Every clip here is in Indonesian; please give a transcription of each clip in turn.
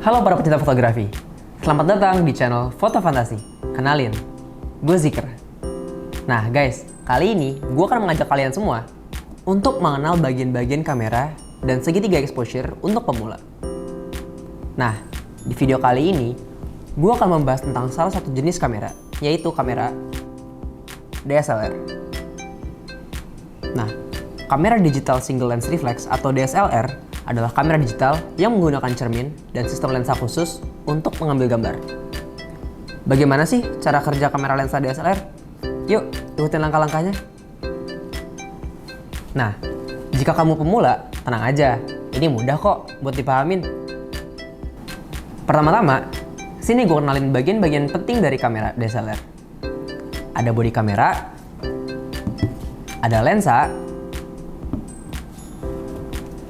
Halo para pecinta fotografi, selamat datang di channel Foto Fantasi. Kenalin, gue Zikr. Nah guys, kali ini gue akan mengajak kalian semua untuk mengenal bagian-bagian kamera dan segitiga exposure untuk pemula. Nah, di video kali ini gue akan membahas tentang salah satu jenis kamera, yaitu kamera DSLR. Nah, kamera digital single lens reflex atau DSLR adalah kamera digital yang menggunakan cermin dan sistem lensa khusus untuk mengambil gambar. Bagaimana sih cara kerja kamera lensa DSLR? Yuk, ikutin langkah-langkahnya. Nah, jika kamu pemula, tenang aja, ini mudah kok buat dipahamin. Pertama-tama, sini gue kenalin bagian-bagian penting dari kamera DSLR. Ada bodi kamera, ada lensa,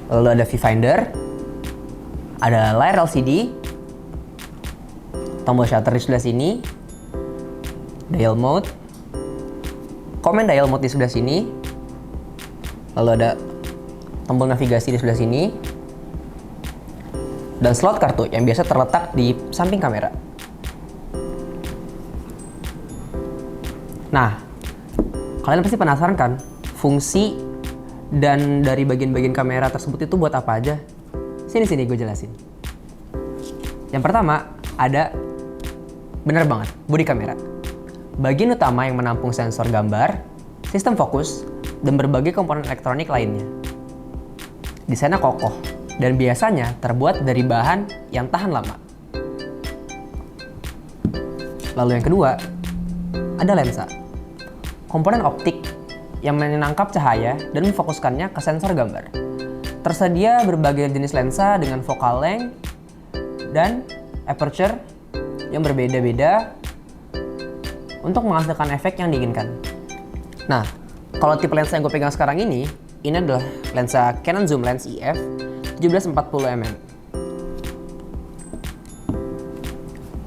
lalu ada viewfinder, ada layar LCD, tombol shutter di sebelah sini, dial mode, command dial mode di sebelah sini, lalu ada tombol navigasi di sebelah sini, dan slot kartu yang biasa terletak di samping kamera. Nah, kalian pasti penasaran kan fungsi dan dari bagian-bagian kamera tersebut itu buat apa aja? Sini gue jelasin. Yang pertama, ada, bener banget, bodi kamera. Bagian utama yang menampung sensor gambar, sistem fokus, dan berbagai komponen elektronik lainnya. Desainnya kokoh, dan biasanya terbuat dari bahan yang tahan lama. Lalu yang kedua, ada lensa. Komponen optik yang menangkap cahaya dan memfokuskannya ke sensor gambar. Tersedia berbagai jenis lensa dengan focal length dan aperture yang berbeda-beda untuk menghasilkan efek yang diinginkan. Nah, kalau tipe lensa yang gue pegang sekarang ini adalah lensa Canon Zoom Lens EF 1740 mm.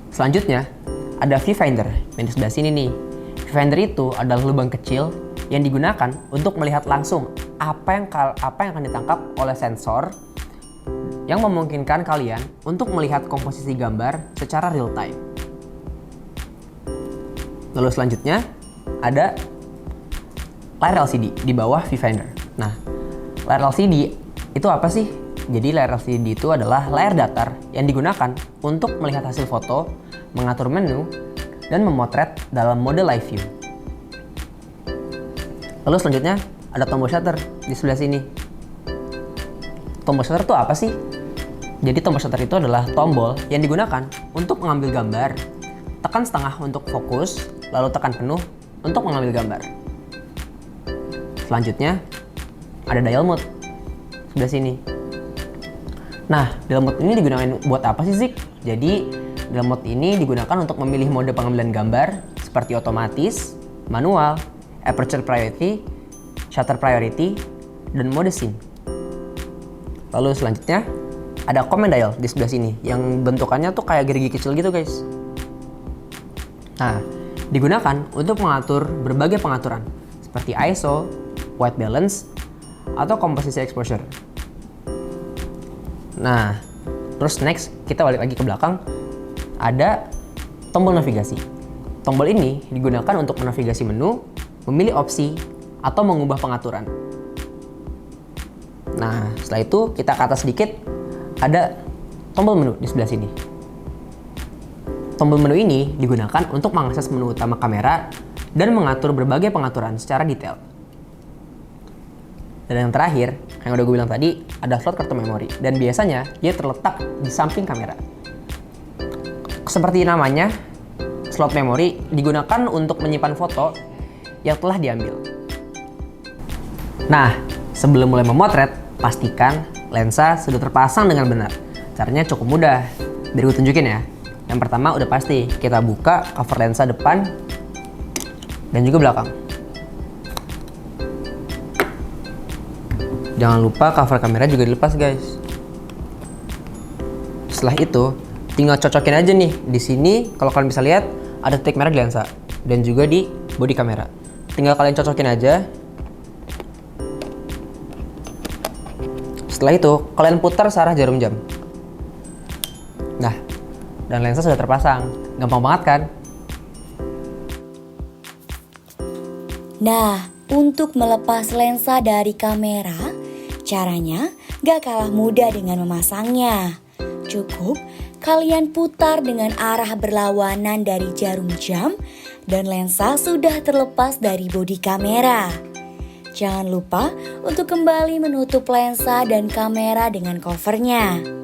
Selanjutnya, ada viewfinder yang di sebelah sini nih. Viewfinder itu adalah lubang kecil yang digunakan untuk melihat langsung apa yang akan ditangkap oleh sensor yang memungkinkan kalian untuk melihat komposisi gambar secara real time. Lalu selanjutnya ada layar LCD di bawah viewfinder. Nah, layar LCD itu apa sih? Jadi layar LCD itu adalah layar datar yang digunakan untuk melihat hasil foto, mengatur menu, dan memotret dalam mode live view. Lalu selanjutnya ada tombol shutter di sebelah sini. Tombol shutter itu apa sih? Jadi tombol shutter itu adalah tombol yang digunakan untuk mengambil gambar. Tekan setengah untuk fokus, lalu tekan penuh untuk mengambil gambar. Selanjutnya ada dial mode sebelah sini. Nah, dial mode ini digunakan buat apa sih, Zik? Jadi dial mode ini digunakan untuk memilih mode pengambilan gambar seperti otomatis, manual, aperture priority, shutter priority, dan mode scene. Lalu selanjutnya ada command dial di sebelah sini yang bentukannya tuh kayak gerigi kecil gitu guys. Nah, digunakan untuk mengatur berbagai pengaturan seperti ISO, white balance, atau komposisi exposure. Nah, terus next kita balik lagi ke belakang, ada tombol navigasi. Tombol ini digunakan untuk menavigasi menu, memilih opsi, atau mengubah pengaturan. Nah, setelah itu kita ke atas sedikit, ada tombol menu di sebelah sini. Tombol menu ini digunakan untuk mengakses menu utama kamera dan mengatur berbagai pengaturan secara detail. Dan yang terakhir, yang udah gue bilang tadi, ada slot kartu memori, dan biasanya dia terletak di samping kamera. Seperti namanya, slot memori digunakan untuk menyimpan foto yang telah diambil. Nah, sebelum mulai memotret, pastikan lensa sudah terpasang dengan benar. Caranya cukup mudah. Biar gue tunjukin ya. Yang pertama udah pasti, kita buka cover lensa depan dan juga belakang. Jangan lupa cover kamera juga dilepas guys. Setelah itu, tinggal cocokin aja nih. Di sini kalau kalian bisa lihat ada titik merah di lensa dan juga di bodi kamera. Tinggal kalian cocokin aja. Setelah itu, kalian putar searah jarum jam. Nah, dan lensa sudah terpasang. Gampang banget kan? Nah, untuk melepas lensa dari kamera, caranya gak kalah mudah dengan memasangnya. Cukup kalian putar dengan arah berlawanan dari jarum jam dan lensa sudah terlepas dari bodi kamera. Jangan lupa untuk kembali menutup lensa dan kamera dengan covernya.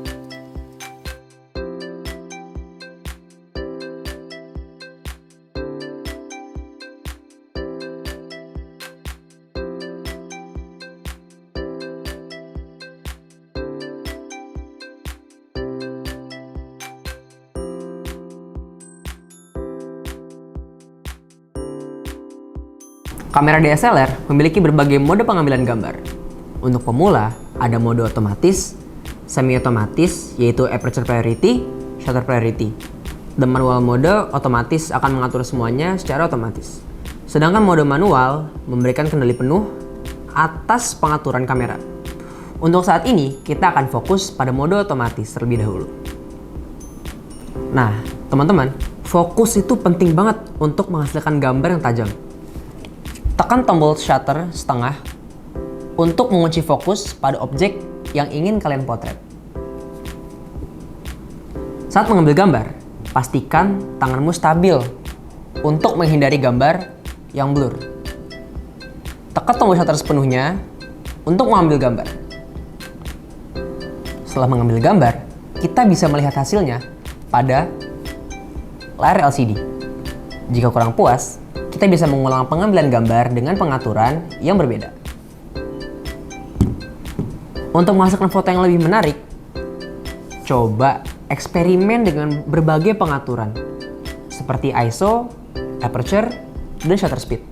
Kamera DSLR memiliki berbagai mode pengambilan gambar. Untuk pemula, ada mode otomatis, semi-otomatis yaitu aperture priority, shutter priority. Dan manual mode otomatis akan mengatur semuanya secara otomatis. Sedangkan mode manual memberikan kendali penuh atas pengaturan kamera. Untuk saat ini, kita akan fokus pada mode otomatis terlebih dahulu. Nah, teman-teman, fokus itu penting banget untuk menghasilkan gambar yang tajam. Tekan tombol shutter setengah untuk mengunci fokus pada objek yang ingin kalian potret. Saat mengambil gambar, pastikan tanganmu stabil untuk menghindari gambar yang blur. Tekan tombol shutter sepenuhnya untuk mengambil gambar. Setelah mengambil gambar, kita bisa melihat hasilnya pada layar LCD. Jika kurang puas, kita bisa mengulang pengambilan gambar dengan pengaturan yang berbeda. Untuk menghasilkan foto yang lebih menarik, coba eksperimen dengan berbagai pengaturan seperti ISO, aperture, dan shutter speed.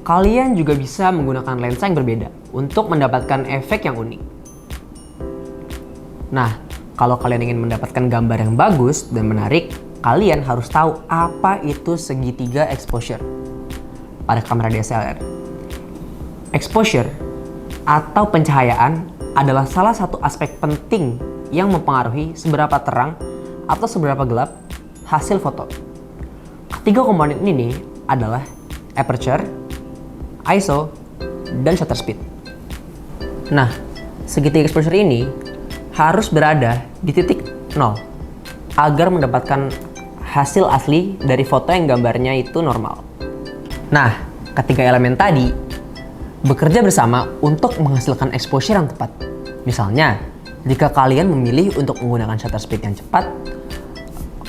Kalian juga bisa menggunakan lensa yang berbeda untuk mendapatkan efek yang unik. Nah, kalau kalian ingin mendapatkan gambar yang bagus dan menarik, kalian harus tahu apa itu segitiga exposure pada kamera DSLR. Exposure atau pencahayaan adalah salah satu aspek penting yang mempengaruhi seberapa terang atau seberapa gelap hasil foto. Ketiga komponen ini adalah aperture, ISO, dan shutter speed. Nah, segitiga exposure ini harus berada di titik 0 agar mendapatkan hasil asli dari foto yang gambarnya itu normal. Nah, ketiga elemen tadi bekerja bersama untuk menghasilkan exposure yang tepat. Misalnya, jika kalian memilih untuk menggunakan shutter speed yang cepat,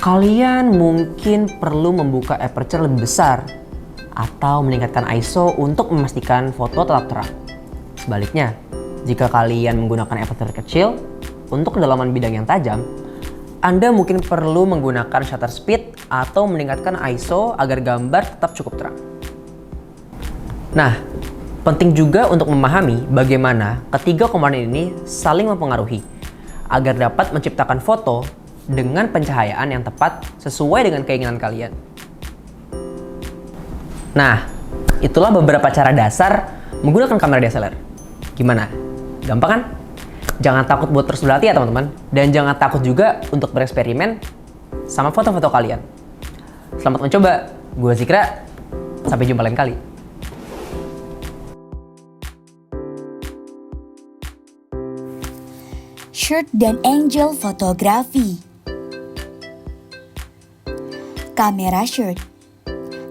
kalian mungkin perlu membuka aperture lebih besar atau meningkatkan ISO untuk memastikan foto tetap terang. Sebaliknya, jika kalian menggunakan aperture kecil untuk kedalaman bidang yang tajam, Anda mungkin perlu menggunakan shutter speed atau meningkatkan ISO agar gambar tetap cukup terang. Nah, penting juga untuk memahami bagaimana ketiga komponen ini saling mempengaruhi agar dapat menciptakan foto dengan pencahayaan yang tepat sesuai dengan keinginan kalian. Nah, itulah beberapa cara dasar menggunakan kamera DSLR. Gimana? Gampang kan? Jangan takut buat terus berlatih ya teman-teman. Dan jangan takut juga untuk bereksperimen sama foto-foto kalian. Selamat mencoba. Gue Zikra. Sampai jumpa lain kali. Shirt dan angel fotografi. Kamera shirt.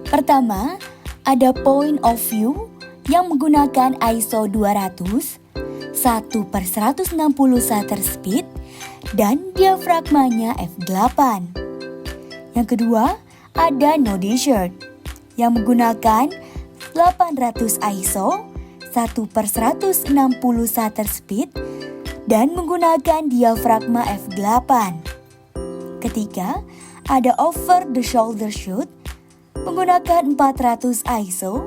Pertama, ada point of view yang menggunakan ISO 200, 1/160 shutter speed, dan diafragmanya f8. Yang kedua, ada Nodi shirt yang menggunakan 800 ISO, 1/160 shutter speed, dan menggunakan diafragma f8. Ketiga, ada over the shoulder shoot menggunakan 400 ISO,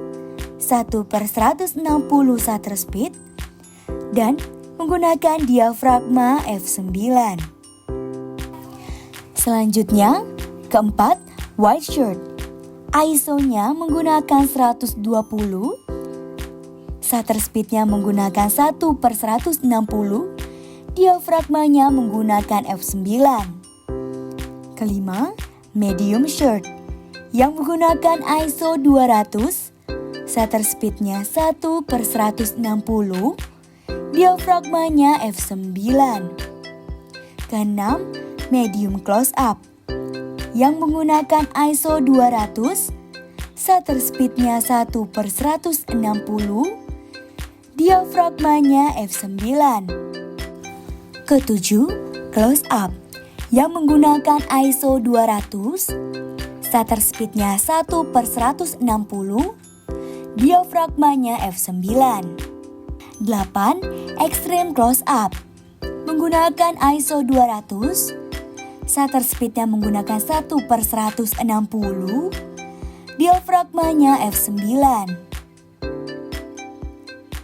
1/160 shutter speed, dan menggunakan diafragma f9. Selanjutnya, keempat, white shirt. ISO-nya menggunakan 120, shutter speed-nya menggunakan 1/160, diafragmanya menggunakan f9. Kelima, medium short yang menggunakan ISO 200, shutter speednya 1/160, diafragmanya f9. Keenam, medium close up yang menggunakan ISO 200, shutter speednya 1/160, diafragmanya f9. Ketujuh, close up yang menggunakan ISO 200, shutter speednya 1/160, diafragmanya f9. 8. Extreme close up menggunakan ISO 200, shutter speednya menggunakan 1/160, diafragmanya f9.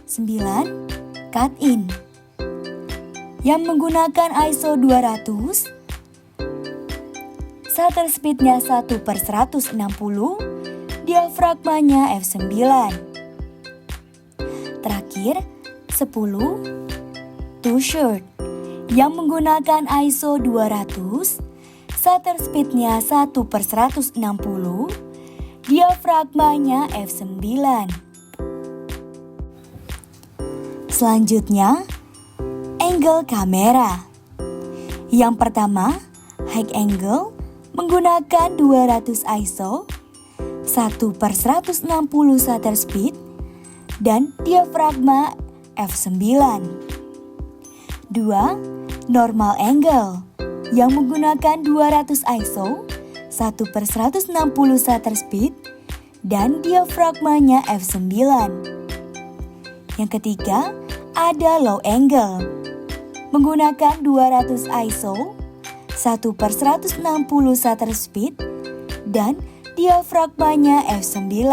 9. Cut in yang menggunakan ISO 200, shutter speednya 1/160, diafragmanya f9. Terakhir, 10. Too short yang menggunakan ISO 200, shutter speednya 1/160, diafragmanya f9. Selanjutnya, angle kamera. Yang pertama, high angle menggunakan 200 ISO, 1/160 shutter speed, dan diafragma f9. 2. Normal angle yang menggunakan 200 ISO, 1/160 shutter speed, dan diafragmanya f9. Yang ketiga, ada low angle menggunakan 200 ISO, 1/160 shutter speed, dan diafragmanya f9.